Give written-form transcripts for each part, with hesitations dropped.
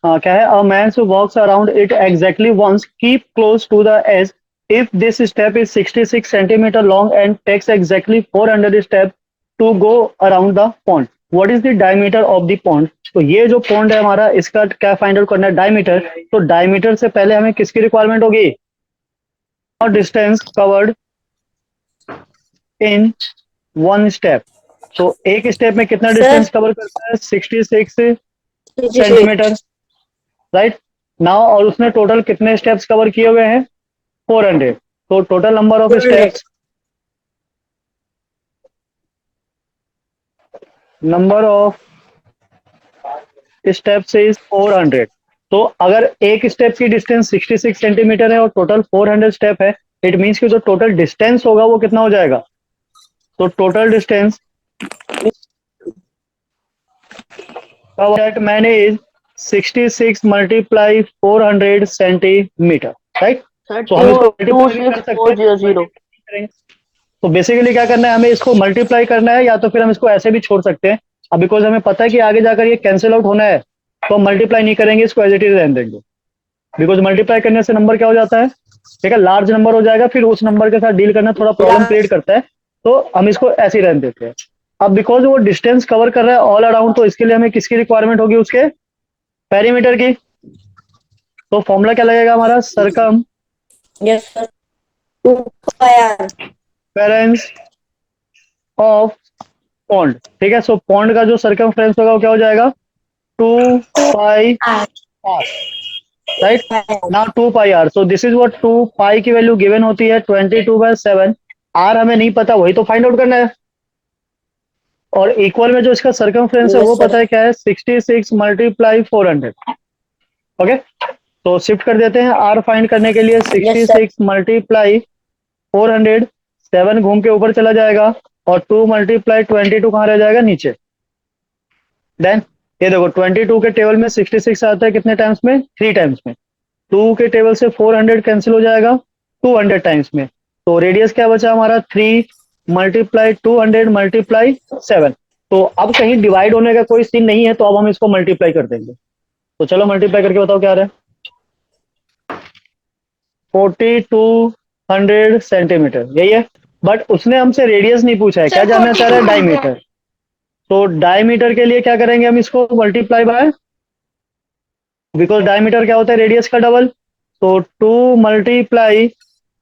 क्या है, a man who walks around it exactly once keep close to the edge if this step is 66 centimetre long and takes exactly 400 step to go around the pond, what is the diameter of the pond. तो ये जो pond है हमारा, इसका क्या find out करना है, diameter. तो डायमीटर से पहले हमें किसकी रिक्वायरमेंट होगी, और distance covered in one step. तो एक स्टेप में कितना सर डिस्टेंस कवर करता है, 66 जी सेंटीमीटर, राइट। नाउ और उसने टोटल कितने स्टेप्स कवर किए हुए हैं, 400। तो total number of 400 steps, number of steps is 400। तो अगर एक स्टेप की डिस्टेंस 66 सेंटीमीटर है और टोटल 400 स्टेप है, इट मीन्स कि जो टोटल डिस्टेंस होगा वो कितना हो जाएगा। तो total distance that man is 66 multiply 400 centimetre, right. Sir तो हम टू इसको टू मल्टीप्लाई भी कर सिक्स सकते फोर हैं, जीरो जीरो मल्टीप्लाई करेंगे। तो बेसिकली क्या करना है, हमें इसको मल्टीप्लाई करना है, या तो फिर हम इसको ऐसे भी छोड़ सकते हैं। अब बिकॉज हमें पता है कि आगे जाकर ये कैंसिल आउट होना है, तो हम मल्टीप्लाई नहीं करेंगे, इसको एज इट इज रहने देंगे। बिकॉज मल्टीप्लाई करने से नंबर क्या हो जाता है, ठीक है, लार्ज नंबर हो जाएगा, फिर उस नंबर के साथ डील करना थोड़ा प्रॉब्लम क्रिएट करता है। तो हम इसको ऐसे ही रहने देते हैं। अब बिकॉज वो डिस्टेंस कवर कर रहा है ऑल अराउंड, तो इसके लिए हमें किसकी रिक्वायरमेंट होगी, उसके पेरीमीटर की। तो फॉर्मूला क्या लगेगा हमारा, circum yes sir 2 pi parens of pond, ठीक है। सो पॉन्ड का जो सरकमफ्रेंस होगा वो क्या हो जाएगा, 2 pi R R, right. Now 2 pi R, so this is what 2 pi की वैल्यू गिवन होती है 22/7। आर हमें नहीं पता, वही तो फाइंड आउट करना है। और इक्वल में जो इसका सरकमफ्रेंस है वो यस सर पता है क्या है, 66 मल्टीप्लाई 400। ओके, तो शिफ्ट कर देते हैं, आर फाइंड करने के लिए यस सर 66 मल्टीप्लाई 400, 7 घूम के ऊपर चला जाएगा, और 2 मल्टीप्लाई 22 कहाँ रह जाएगा, नीचे। देन ये देखो 22 के टेबल में 66 आता है कितने टाइम्स में, 3 टाइम्स में। 2 के टेबल से 400 कैंसिल हो जाएगा 200 टाइम्स में। तो रेडियस क्या बचा हमारा, 3 मल्टीप्लाई 200 मल्टीप्लाई 7। तो अब कहीं डिवाइड होने का कोई सीन नहीं है, तो अब हम इसको मल्टीप्लाई कर देंगे। तो चलो मल्टीप्लाई करके बताओ क्या आ रहा है, 4200 यही है। बट उसने हमसे रेडियस नहीं पूछा है, क्या सर जानना चाह रहा है, 4200 डायमीटर। तो डायमीटर के लिए क्या करेंगे हम, इसको मल्टीप्लाई बाय, बिकॉज डायमीटर क्या होता है, रेडियस का डबल। तो 2 multiply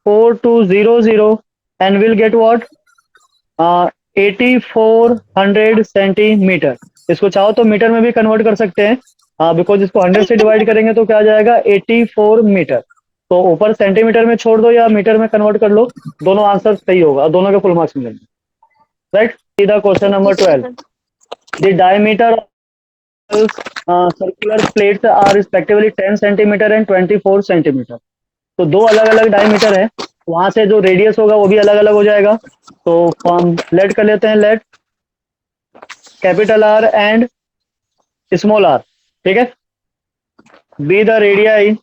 4200 and will get what, 8400 centimetre. इसको चाहो तो मीटर में भी कन्वर्ट कर सकते हैं, बिकॉज इसको 100 से डिवाइड करेंगे तो क्या आ जाएगा, 84 मीटर। तो ऊपर सेंटीमीटर में छोड़ दो या मीटर में कन्वर्ट कर लो, दोनों आंसर सही होगा, दोनों के फुल मार्क्स मिलेंगे, राइट। सीधा question number 12, the diameter circular plates are respectively 10 centimetre and 24 centimetre. तो दो अलग अलग डायमीटर है, वहां से जो रेडियस होगा वो भी अलग अलग हो जाएगा। तो हम लेट कर लेते हैं, let capital R and small R, ठीक है, be the radii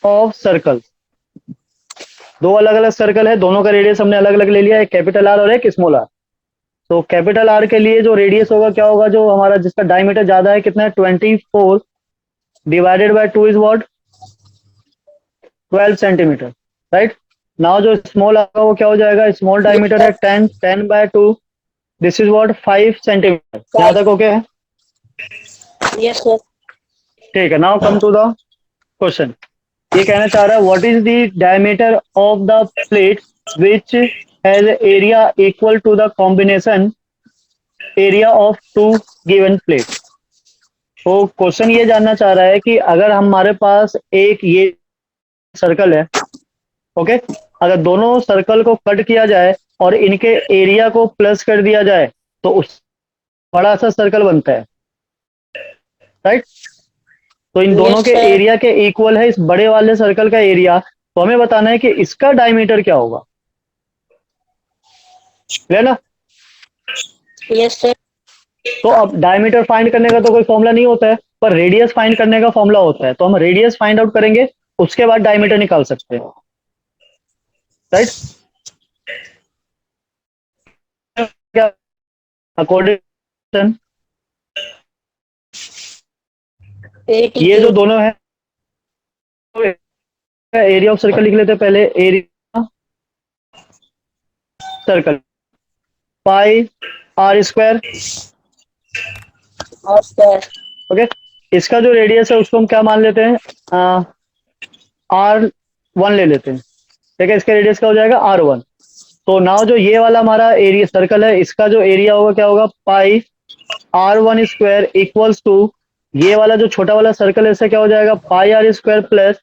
of circle. दो अलग अलग सर्कल है, दोनों का रेडियस हमने अलग अलग ले लिया, एक कैपिटल आर और एक स्मॉल आर। तो कैपिटल आर के लिए जो रेडियस होगा क्या होगा, जो हमारा जिसका डायमीटर ज्यादा है कितना है, 24 divided by 2 is what, 12 centimetre, right. Now जो स्मॉल आर वो क्या हो जाएगा, स्मॉल डायमीटर है 10 by 2, this is what 5 centimetre. यहाँ तक ओके है, यस सर ठीक है। Now come to the question. ये कहना चाह रहा है, what is the diameter of the plate which has area equal to the combination area of two given plate. तो क्वेश्चन ये जानना चाह रहा है कि अगर हमारे पास एक ये सर्कल है, ओके, अगर दोनों सर्कल को कट किया जाए और इनके एरिया को प्लस कर दिया जाए तो उस बड़ा सा सर्कल बनता है, राइट। तो इन दोनों यस के सर एरिया के इक्वल है इस बड़े वाले सर्कल का एरिया, तो हमें बताना है कि इसका डायमीटर क्या होगा, क्लियर ना। यस सर तो अब डायमीटर फाइंड करने का तो कोई फॉर्मूला नहीं होता है, पर रेडियस फाइंड करने का फॉर्मूला होता है। तो हम रेडियस फाइंड आउट करेंगे, उसके बाद डायमीटर निकाल सकते हैं, राइट। क्या अकॉर्डिंग, ये जो 82. दोनों है, एरिया ऑफ सर्कल लिख लेते हैं पहले। Area circle pi are square. R square. Okay, इसका जो रेडियस है उसको हम क्या मान लेते हैं, आर वन ले लेते हैं। ठीक है, इसका रेडियस क्या हो जाएगा, आर वन। तो नाउ जो ये वाला हमारा एरिया सर्कल है, इसका जो एरिया होगा क्या होगा, pi R one square equals to, ये वाला जो छोटा वाला सर्कल है इससे क्या हो जाएगा, पाई आर स्क्वायर प्लस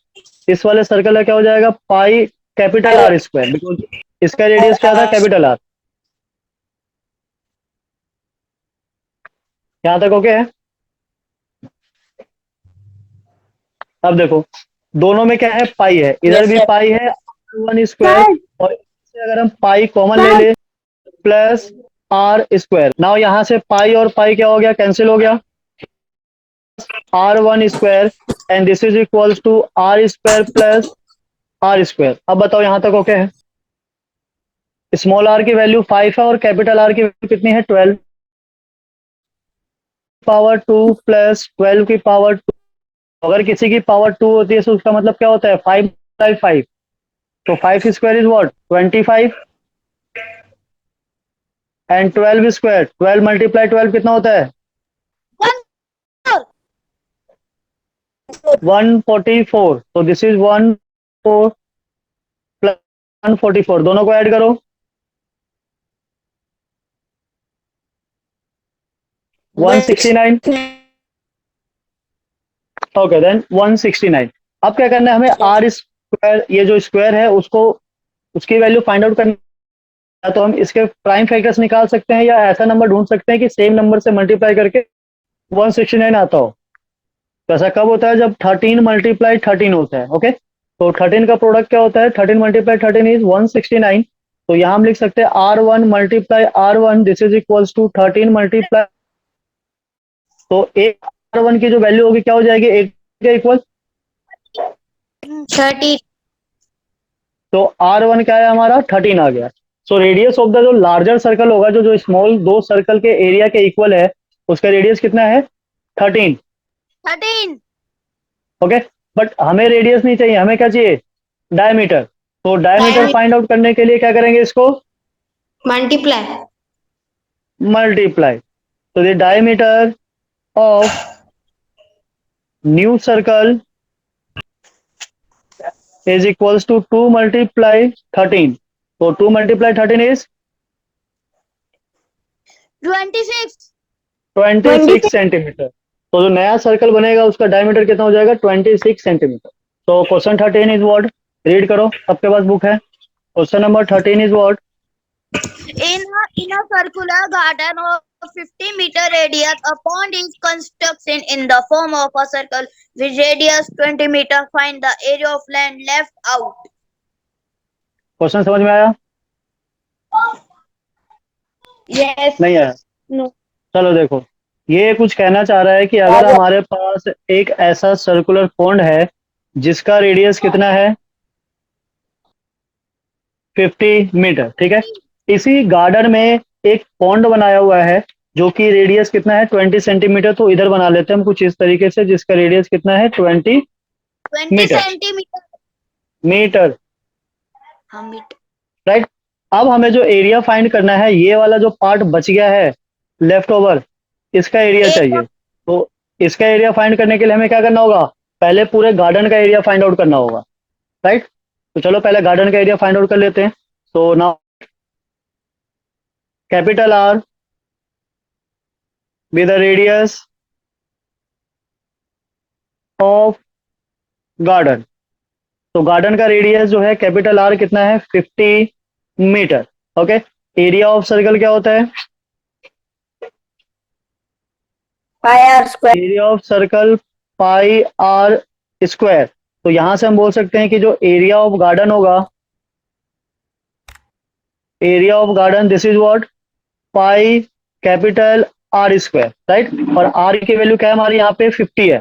इस वाले सर्कल का क्या हो जाएगा, पाई कैपिटल आर स्क्वायर, बिकॉज इसका रेडियस क्या था, कैपिटल आर। यहां तक ओके है। अब देखो, दोनों में क्या है, पाई है, इधर Yes, भी sir. पाई है, वन स्क्वायर, और इससे अगर हम पाई कॉमन ले ले, प्लस आर स्क्वायर। नाउ यहाँ से पाई और पाई क्या हो गया, कैंसिल हो गया, r one square, and this is equals to r square plus r square. अब बताओ यहाँ तक ओके है। स्मॉल आर की वैल्यू 5 है और कैपिटल आर की वैल्यू कितनी है, 12 पावर 2 प्लस 12 की पावर 2। अगर किसी की पावर 2 होती है तो उसका मतलब क्या होता है, 5 बाई 5। तो 5 square is what, 25, and 12 square, 12 multiply 12 कितना होता है, 144। तो दिस इज 1 4 प्लस 144, दोनों को ऐड करो, 169। Okay then 169। अब क्या करना है हमें, आर स्क्वायर, ये जो स्क्वायर है उसको, उसकी वैल्यू फाइंड आउट करना है। तो हम इसके प्राइम फैक्टर्स निकाल सकते हैं, या ऐसा नंबर ढूंढ सकते हैं कि सेम नंबर से मल्टीप्लाई करके 169 आता हो। तो ऐसा कब होता है, जब 13 मल्टीप्लाई 13 होता है। ओके, तो 13 का प्रोडक्ट क्या होता है, 13 मल्टीप्लाई 13 इज 169। तो यहाँ हम लिख सकते हैं r one multiply r one, this is equals to 13 multiply. तो एक आर वन की जो वैल्यू होगी क्या हो जाएगी, एक के इक्वल। 30. तो आर वन क्या है हमारा, 13 आ गया। सो रेडियस ऑफ द जो लार्जर सर्कल होगा, जो जो स्मॉल दो सर्कल के एरिया के इक्वल है, उसका रेडियस कितना है, 13। 13. ओके, बट हमें रेडियस नहीं चाहिए, हमें क्या चाहिए, डायमीटर। तो डायमीटर Diameter. फाइंड आउट करने के लिए क्या करेंगे, इसको Multiply. मल्टीप्लाई। तो the diameter of new circle is equals to 2 multiply 13। तो 2 मल्टीप्लाई 13 इज 26. 26 सेंटीमीटर। तो जो नया सर्कल बनेगा उसका डायमीटर कितना हो जाएगा, 26 सेंटीमीटर। तो क्वेश्चन 13 इज व्हाट, रीड करो, सबके पास बुक है। Question number 13 is what, In a circular garden of 50-meter radius, a pond is constructed in the form of a circle with radius 20 meter. Find the area of land left out. Question समझ में आया, Yes. नहीं आया, No. चलो देखो, ये कुछ कहना चाह रहा है कि अगर हमारे पास एक ऐसा सर्कुलर पॉन्ड है जिसका रेडियस कितना है, 50 मीटर, ठीक है। इसी गार्डन में एक पॉन्ड बनाया हुआ है जो कि रेडियस कितना है, 20 सेंटीमीटर। तो इधर बना लेते हैं हम कुछ इस तरीके से, जिसका रेडियस कितना है, 20 20 मीटर। centimeter. मीटर, हाँ, मीटर. राइट। अब हमें जो एरिया फाइंड करना है, ये वाला जो पार्ट बच गया है लेफ्ट ओवर, इसका एरिया चाहिए। तो इसका एरिया फाइंड करने के लिए हमें क्या करना होगा, पहले पूरे गार्डन का एरिया फाइंड आउट करना होगा, राइट। तो चलो पहले गार्डन का एरिया फाइंड आउट कर लेते हैं। तो now capital R with the radius of garden. तो गार्डन का रेडियस जो है कैपिटल आर कितना है, 50 metre. Okay, area of circle क्या होता है, Pi r square. Area of circle pi are square. तो यहां से हम बोल सकते हैं कि जो एरिया ऑफ गार्डन होगा, area of garden this is what, pi capital R square, right. और आर की वैल्यू क्या है हमारी यहाँ पे, 50 है।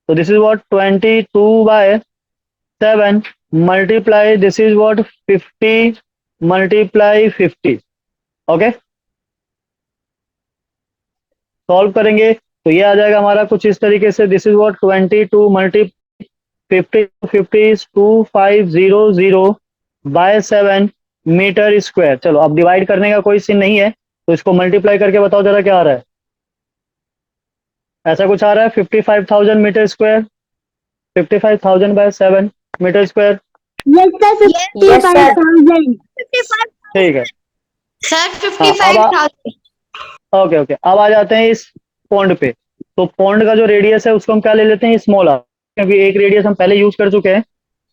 तो this is what 22/7 multiply this is what 50 multiply 50। Okay, solve करेंगे तो ये आ जाएगा हमारा कुछ इस तरीके से, this is what 22 multi 50 50 is 2500 by 7 metre square. चलो अब डिवाइड करने का कोई सीन नहीं है, तो इसको मल्टीप्लाई करके बताओ जरा क्या आ रहा है। ऐसा कुछ आ रहा है 55,000 metre square, 55,000 by 7 metre square. Yes, sir. Yes, Yes, sir. 55,000. 55. ठीक है, Sir, हाँ अब 55,000. ओके ओके, अब आ जाते हैं इस पॉन्ड पे। तो पॉन्ड का जो रेडियस है उसको हम क्या ले लेते हैं, स्मॉल आर, क्योंकि एक रेडियस हम पहले यूज कर चुके हैं।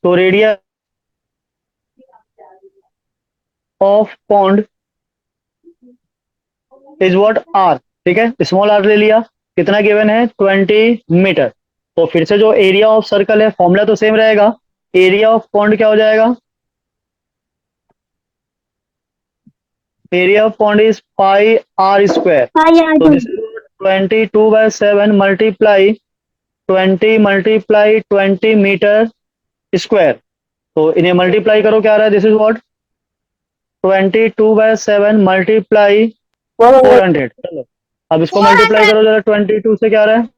तो radius of pond is what r, ठीक है, स्मॉल आर ले लिया। कितना गिवन है 20 मीटर। तो फिर से जो एरिया ऑफ सर्कल है फॉर्मूला तो सेम रहेगा, एरिया ऑफ पॉन्ड क्या हो जाएगा, area of pond is pi are square. तो this is 22/7 multiply 20 metre square. तो इन्हें मल्टीप्लाई करो, क्या आ रहा है, दिस इज व्हाट 22/7 मल्टीप्लाई 400। चलो अब इसको मल्टीप्लाई करो जरा, 22 से क्या आ रहा है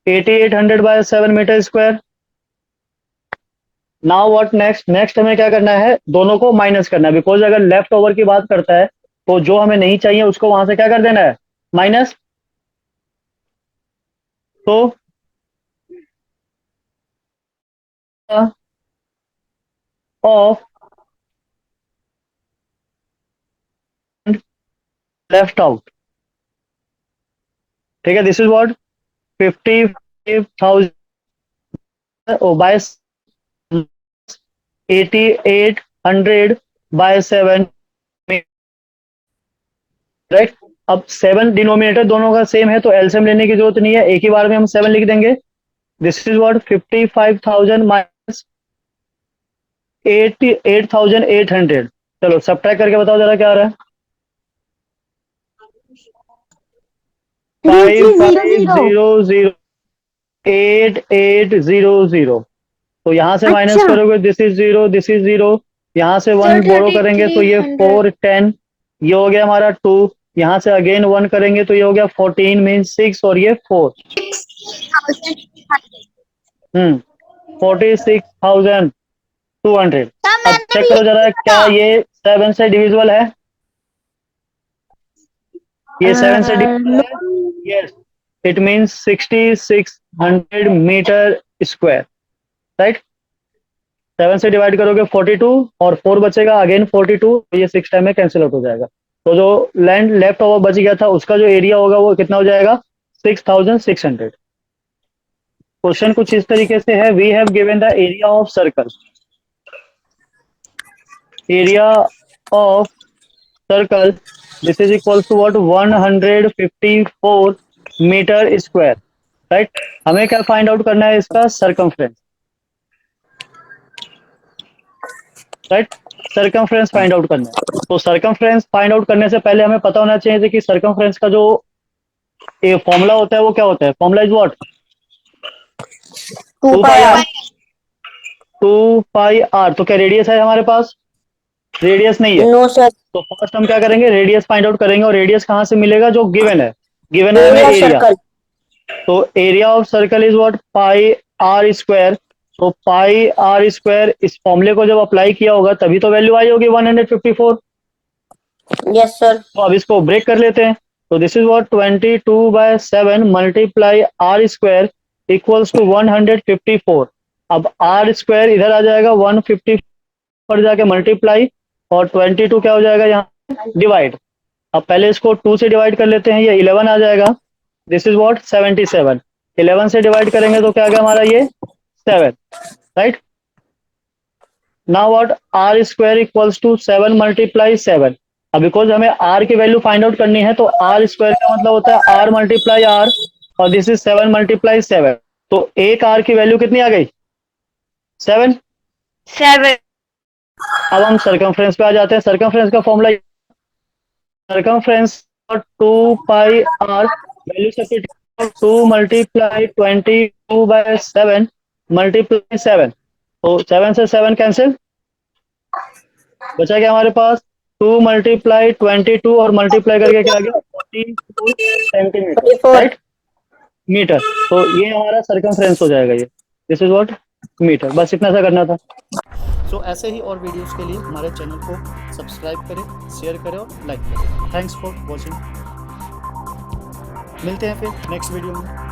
8800/7 metre square. Now what next, next हमें क्या करना है, दोनों को माइनस करना है, बिकॉज अगर लेफ्ट ओवर की बात करता है तो जो हमें नहीं चाहिए उसको वहां से क्या कर देना है, माइनस। तो ऑफ लेफ्ट आउट, ठीक है, this is what 55,000 by 8800/7, right. अब 7 डिनोमिनेटर दोनों का सेम है तो एलसीएम लेने की जरूरत नहीं है, एक ही बार में हम 7 लिख देंगे। This is what 55,000 minus 88,800। चलो सब्ट्रैक्ट करके बताओ जरा क्या आ रहा है, 5500 8800। तो यहाँ से माइनस अच्छा। करोगे, this is zero, this is zero, यहाँ से 1 बोरो करेंगे तो ये 4 10, ये हो गया हमारा 2, यहाँ से अगेन 1 करेंगे तो ये हो गया 14 मीन्स 6 और ये 4। 46,200। अब चेक करो जरा क्या ये 7 से डिविजिबल है, ये 7 से डिविजिबल है, yes, it means 6600 metre square, right. 7 से डिवाइड करोगे 42 और 4 बचेगा, अगेन 42, ये 6 टाइम में कैंसिल आउट हो जाएगा। तो जो लैंड लेफ्ट ओवर बच गया था उसका जो एरिया होगा वो कितना हो जाएगा 6600। क्वेश्चन कुछ इस तरीके से है, we have given the area of circle, area of circle this is equal to what 154 metre square, right. हमें क्या फाइंड आउट करना है, इसका circumference, right, circumference find out करना है। तो सरकमफ्रेंस फाइंड आउट करने से पहले हमें पता होना चाहिए कि सरकमफ्रेंस का जो फॉर्मूला होता है वो क्या होता है, formula is what 2 pi r, 2 pi r. तो क्या रेडियस है हमारे पास, रेडियस नहीं है। No, sir. तो फर्स्ट हम क्या करेंगे, रेडियस फाइंड आउट करेंगे, और रेडियस कहाँ से मिलेगा, जो गिवन है, गिवन है हमें Area एरिया। circle. तो area of circle is what pi are square. तो पाई आर स्क्वायर, इस फॉर्मूले को जब अप्लाई किया होगा तभी तो वैल्यू आई होगी 154। Yes, sir. तो अब इसको ब्रेक कर लेते हैं। तो this is what 22/7 multiply r square equals to 154। अब आर स्क्वायर इधर आ जाएगा, 150 पर जाके मल्टीप्लाई, और 22 क्या हो जाएगा यहाँ डिवाइड। अब पहले इसको 2 से डिवाइड कर लेते हैं, ये 11 आ जाएगा, दिस इज व्हाट 77। 11 से डिवाइड करेंगे तो क्या आ गया हमारा ये 7, right. Now what r square equals to 7 multiply 7। अब बिकॉज हमें आर की वैल्यू फाइंड आउट करनी है तो आर स्क्वायर का मतलब होता है आर मल्टीप्लाई आर, और दिस इज 7 मल्टीप्लाई 7। तो एक आर की वैल्यू कितनी आ गई 7। 7. अब हम सर्कमफ्रेंस पे आ जाते हैं। सर्कमफ्रेंस का formula, circumference 2 pi r, value substitute 2 multiply 22/7 multiply 7। तो 7 से 7 कैंसिल, बचा क्या हमारे पास 2 मल्टीप्लाई 22 और मल्टीप्लाई करके क्या आ गया 44 सेंटीमीटर 44. Right metre. तो ये हमारा सर्कमफ्रेंस हो जाएगा, ये दिस इज व्हाट मीटर। बस इतना सा करना था। सो ऐसे ही और वीडियोस के लिए हमारे चैनल को सब्सक्राइब करें, शेयर करें और लाइक करें। Thanks for watching. मिलते हैं फिर नेक्स्ट वीडियो में।